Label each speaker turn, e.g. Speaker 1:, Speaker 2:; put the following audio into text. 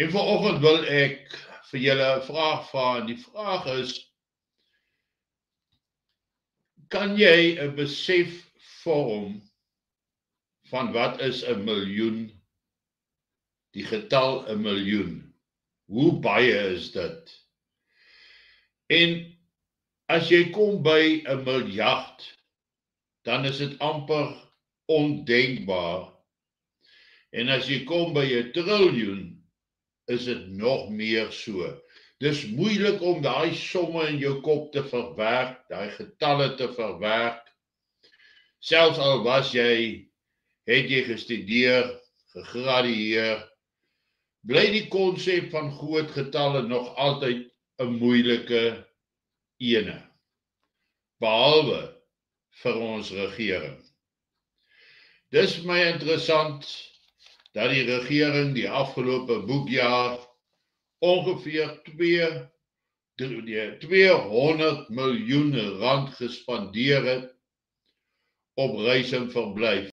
Speaker 1: En vanoggend wil ek vir julle 'n vraag vra en die vraag is: kan jy 'n besef vorm van wat is 'n miljoen? Die getal 'n miljoen. Hoe baie is dit? En as jy kom by 'n miljard, dan is dit amper ondenkbaar. En as jy kom by 'n triljoen, is dit nog meer so. Dis moeilik om daai somme in jou kop te verwerk, daai getalle te verwerk. Selfs al het jy gestudeer, gegradueer, bly die konsep van groot getalle nog altyd 'n moeilike ene. Behalwe vir ons regering. Dis my interessant dat die regering die afgelope boekjaar ongeveer 200 miljoen rand gespandeer het op reis en verblyf.